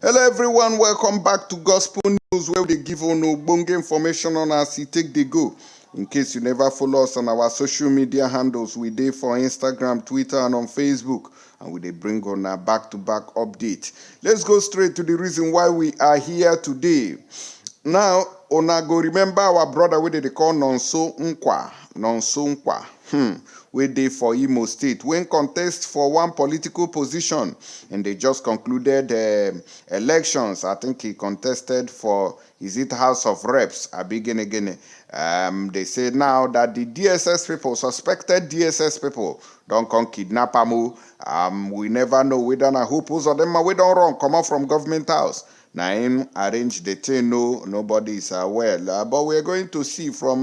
Hello everyone, welcome back to Gospel News, where they give on ogbonge information on as it take the go. In case you never follow us on our social media handles, we dey for Instagram, Twitter, and on Facebook, and we dey bring on a back-to-back update. Let's go straight to the reason why we are here today. Now, una go remember our brother wey they call Nonso Nkwa. Nonso Nkwa. We dey for Imo State when contest for one political position, and they just concluded elections. I think he contested for, is it House of Reps? Again. They say now that the DSS people, suspected DSS people, don't come kidnap am. We never know whether na who Uzodinma we don't run come out from government house. Now him arrange the thing, nobody is aware. But we're going to see from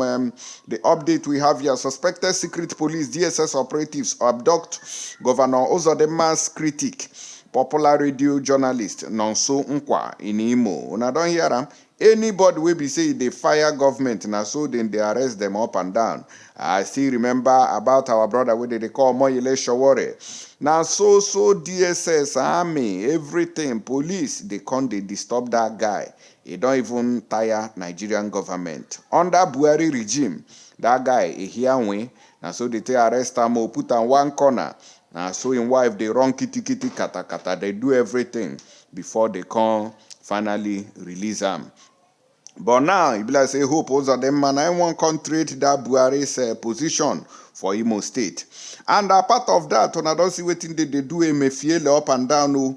the update we have here. Suspected secret police DSS operatives abduct Governor Uzodinma's critic, popular radio journalist Nonso Nkwa in Imo. Una don't hear him. Anybody will be say they fire government now, so then they arrest them up and down. I still remember about our brother what they call Moyele Shawore. Now so DSS, army, everything, police, they can't disturb that guy. He don't even tire Nigerian government. Under Buhari regime, that guy here way. Now so they take arrest him, put on one corner. Now so in wife they run kitty kata kata. They do everything before they can finally release him. But now, if I say hope Uzodinma, I want to trade that Buhari's position for Imo State. And a part of that, when I don't see what they do Emefiele up and down,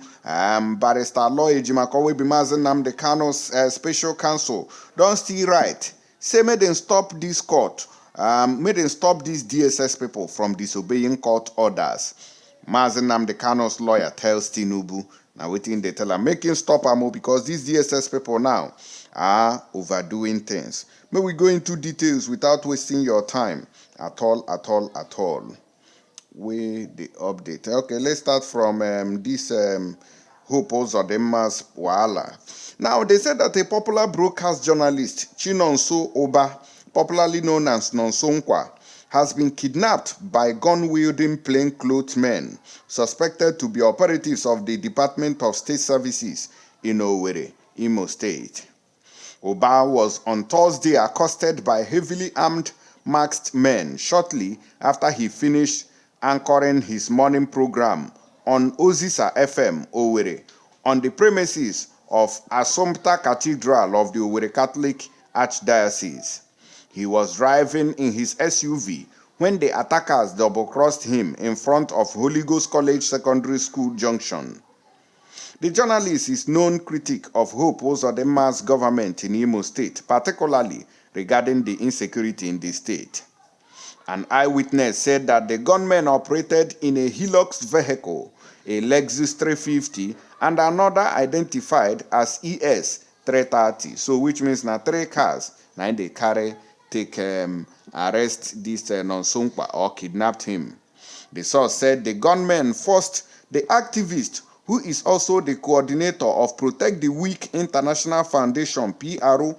Barrister Law Ejimakwa Bimazin the Kano's special counsel, don't still right. Say, may them stop this court, may them stop these DSS people from disobeying court orders. Mazen the Kano's lawyer tells Tinubu, now waiting they tell her, making stop Amo because these DSS people now are overdoing things. May we go into details without wasting your time at all. We the update. Okay, let's start from this Hope Uzodinma's Wahala. Now, they said that a popular broadcast journalist, Chinonsu Oba, popularly known as Nonso Nkwa, has been kidnapped by gun-wielding plainclothes men suspected to be operatives of the Department of State Services in Owerri, Imo State. Oba was on Thursday accosted by heavily armed masked men shortly after he finished anchoring his morning program on Ozisa FM Owerri on the premises of Assumpta Cathedral of the Owerri Catholic Archdiocese. He was driving in his SUV when the attackers double-crossed him in front of Holy Ghost College Secondary School Junction. The journalist is known critic of Hope Uzodinma's government in Imo State, particularly regarding the insecurity in the state. An eyewitness said that the gunmen operated in a Hilux vehicle, a Lexus 350, and another identified as ES 330. So, which means now 3 cars. Now they carry, take arrest this Nonso Nkwa or kidnapped him. The source said the gunmen forced the activist, who is also the coordinator of Protect the Weak International Foundation, PRO,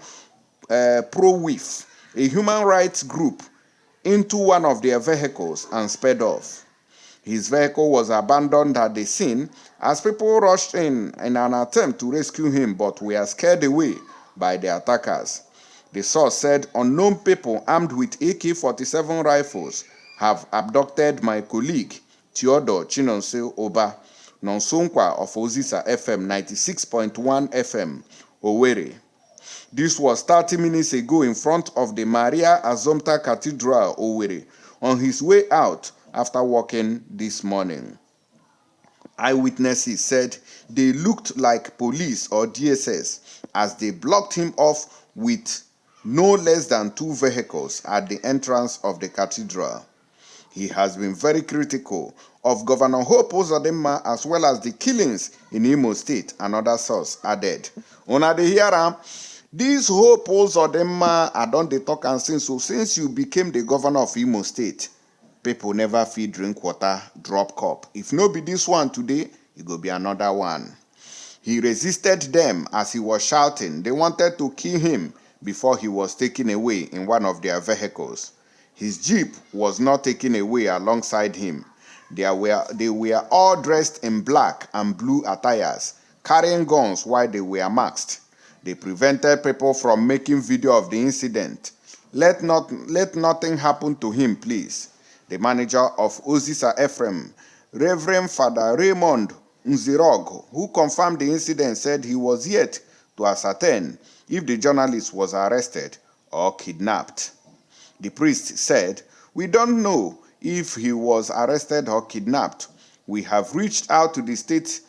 ProWIF, a human rights group, into one of their vehicles and sped off. His vehicle was abandoned at the scene as people rushed in an attempt to rescue him but were scared away by the attackers. The source said unknown people armed with AK-47 rifles have abducted my colleague, Theodore Chinonsu Oba, Nonso Nkwa of Ozisa FM 96.1 FM, Owerri. This was 30 minutes ago in front of the Maria Assumpta Cathedral, Owerri, on his way out after walking this morning. Eyewitnesses said they looked like police or DSS as they blocked him off with no less than 2 vehicles at the entrance of the cathedral. He has been very critical of Governor Hope Uzodinma as well as the killings in Imo State, another source added. Una de hear this Hope Uzodinma, I don't talk and sing, so since you became the governor of Imo State, people never feed drink water, drop cup. If no be this one today, it will be another one. He resisted them as he was shouting. They wanted to kill him before he was taken away in one of their vehicles. His jeep was not taken away alongside him. They were all dressed in black and blue attires, carrying guns while they were masked. They prevented people from making video of the incident. Let nothing happen to him, please. The manager of Ozisa Ephraim, Reverend Father Raymond Nzirog, who confirmed the incident, said he was yet to ascertain if the journalist was arrested or kidnapped. The priest said, "We don't know if he was arrested or kidnapped. We have reached out to the state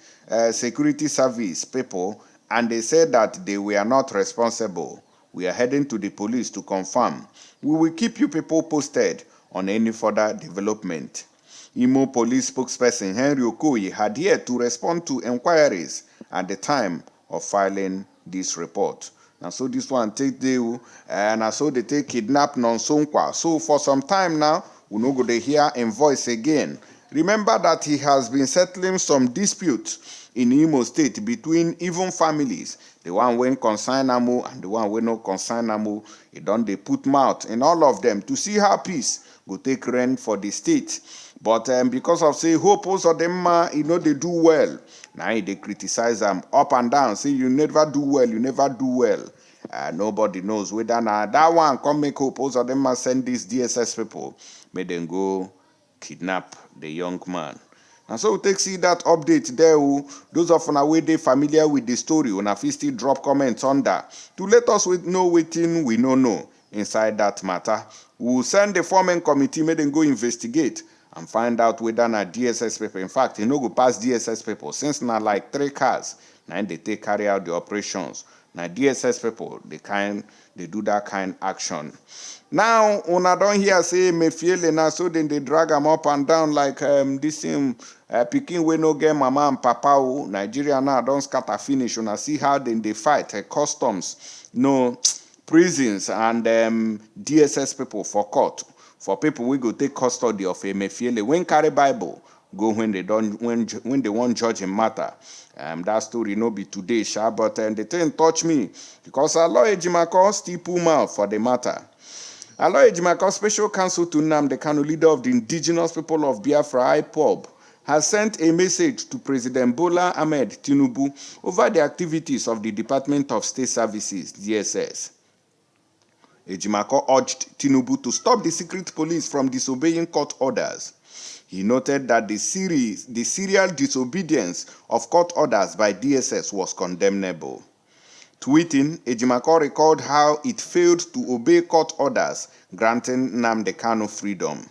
security service people and they said that they were not responsible. We are heading to the police to confirm. We will keep you people posted on any further development." Imo police spokesperson Henry Okoye had yet to respond to inquiries at the time of filing this report. And so this one take the and so they take kidnap Nonso Nkwa. So for some time now, we no go to hear in voice again. Remember that he has been settling some disputes in Imo State between even families. The one when concern Amo and the one when no concern Amo. He done they put mouth in all of them to see how peace go take reign for the state. But because of say hope Uzodinma, they do well. Now they criticize them up and down. Say you never do well, you never do well. Nobody knows whether now that one come make hope Uzodinma send these DSS people, may them go kidnap the young man. And so we take see that update there. Those of you way they familiar with the story, una fit still drop comments under to let us know wetin we no know inside that matter. We'll send the forming committee, make them go investigate and find out whether na DSS people. In fact, no go pass DSS people since na like 3 cars. Now they take carry out the operations. Now DSS people, they do that kind action. Now, una don't hear say Emefiele na so then they drag them up and down like this same Pikin we no get mama and papa. Nigeria now don't scatter finish. Una see how then they fight customs, prisons and DSS people for court. For people we go take custody of Emefiele. When carry Bible, go when they want judge a matter. That story no be today, sha, but they didn't touch me because Alo Ejimako still pull mouth for the matter. Alo Ejimako, special counsel to Nnamdi Kanu, leader of the indigenous people of Biafra, IPOB, has sent a message to President Bola Ahmed Tinubu over the activities of the Department of State Services, DSS. Ejimako urged Tinubu to stop the secret police from disobeying court orders. He noted that the serial disobedience of court orders by DSS was condemnable. Tweeting, Ejimako recalled how it failed to obey court orders granting Nnamdi Kanu freedom.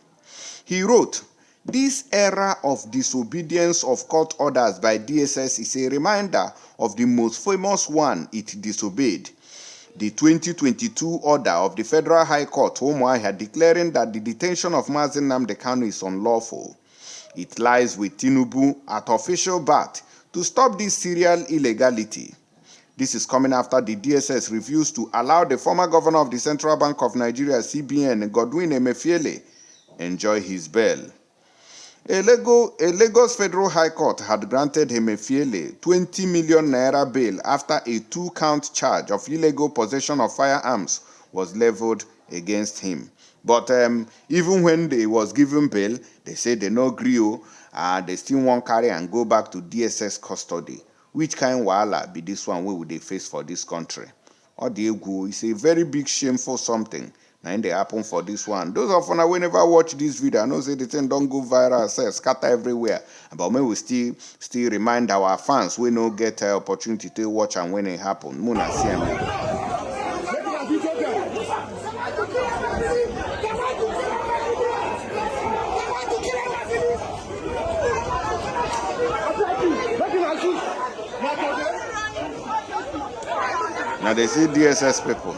He wrote, "This era of disobedience of court orders by DSS is a reminder of the most famous one it disobeyed. The 2022 order of the Federal High Court, Umuahia, declaring that the detention of Mazi Nnamdi Kanu is unlawful. It lies with Tinubu at official bat to stop this serial illegality." This is coming after the DSS refused to allow the former governor of the Central Bank of Nigeria, CBN, Godwin Emefiele, enjoy his bail. A Lagos Federal High Court had granted Emefiele 20 million naira bail after a 2-count charge of illegal possession of firearms was leveled against him. But even when they was given bail, they say they no agree, they still won't carry and go back to DSS custody. Which kind wahala be this one we would they face for this country? Or the ego is a very big shameful something. Now they happen for this one. Those of you who never watch this video, I know say the thing don't go viral, say scatter everywhere. But maybe we still remind our fans we no get opportunity to watch and when it happen. Muna CM. Now they see DSS people.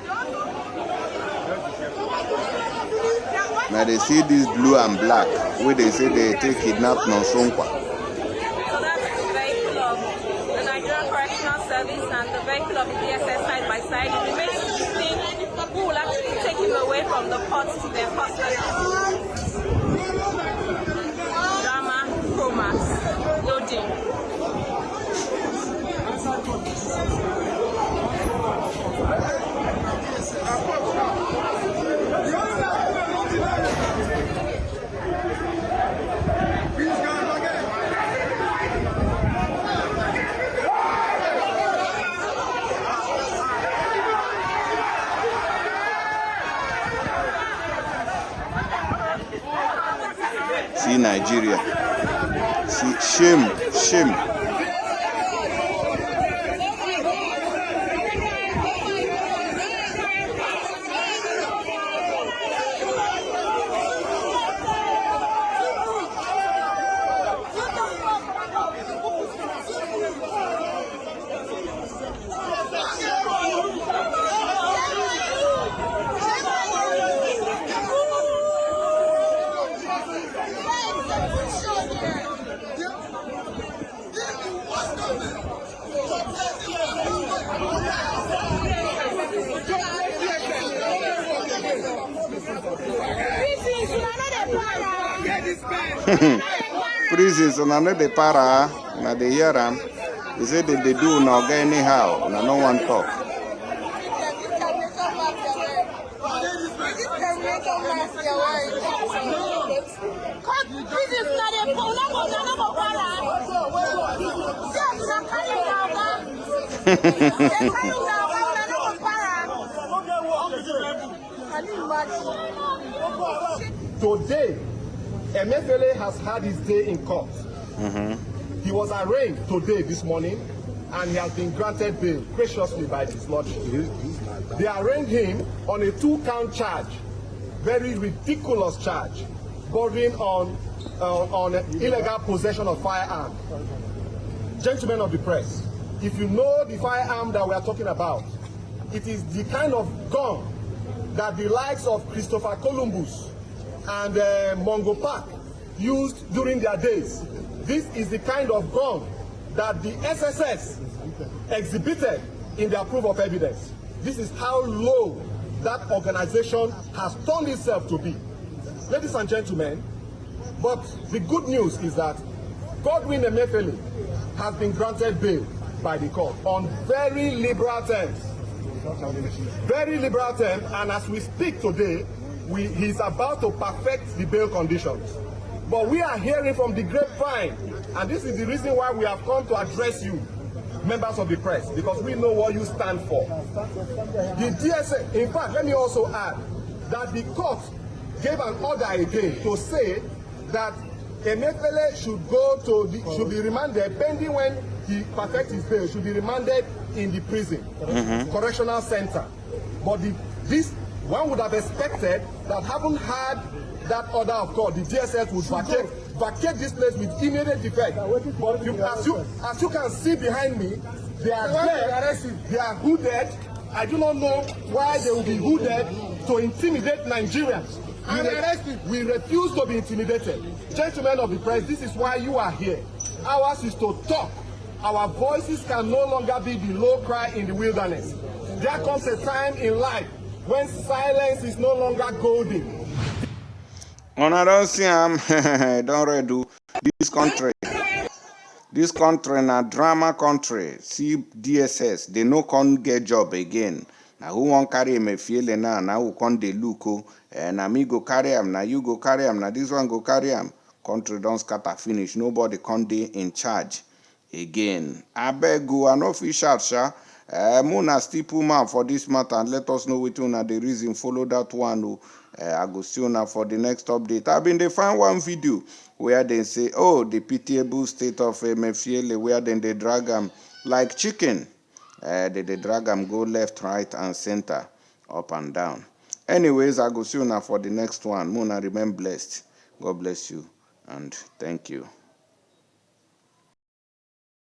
Now they see this blue and black, where they say they take kidnap Nonso Nkwa. So that's the vehicle of the Nigerian Correctional Service and the vehicle of the DSS side by side. It remains to be seen who will actually take him away from the court to their custody. Drama, Promax, loading. Nigeria. See, shame. Prisons on another para, na they hear them. They say that they do now get anyhow, na no one talk. Today, Emefiele has had his day in court. He was arraigned today, this morning, and he has been granted bail graciously by his lordship. They arraigned him on a 2-count charge, very ridiculous charge, bordering on illegal possession of firearm. Gentlemen of the press, if you know the firearm that we are talking about, it is the kind of gun that the likes of Christopher Columbus and Mungo Park used during their days. This is the kind of gun that the SSS exhibited in their proof of evidence. This is how low that organization has turned itself to be. Ladies and gentlemen, but the good news is that Godwin Emefiele has been granted bail by the court on very liberal terms. Very liberal terms, and as we speak today, he's about to perfect the bail conditions. But we are hearing from the grapevine, and this is the reason why we have come to address you, members of the press, because we know what you stand for. The DSS, in fact, let me also add that the court gave an order again to say that Emefiele should be remanded pending when he perfects his bail, should be remanded in the prison, correctional center. But this one would have expected that having had that order of court, the DSS would vacate this place with immediate effect. But as you can see behind me, they are there, they are hooded. I do not know why they will be hooded to intimidate Nigerians. We refuse to be intimidated. Gentlemen of the press, this is why you are here. Ours is to talk. Our voices can no longer be the low cry in the wilderness. There comes a time in life when silence is no longer golden. I don't see don't redo this country. This country na drama country. See DSS, they no can get job again. Now who won't carry Emefiele now who can they look na me go carry him, now you go carry him, now this one go carry him. Country don't scatter finish. Nobody can dey in charge again. I beg you, an official sha. Muna still put man for this matter and let us know which one are the reason. Follow that one. I go see una for the next update. I've been to find one video where they say, oh, the pitiable state of Emefiele, where then they drag him like chicken. They drag him go left, right, and center, up and down. Anyways, I go see una for the next one. Muna remain blessed. God bless you and thank you.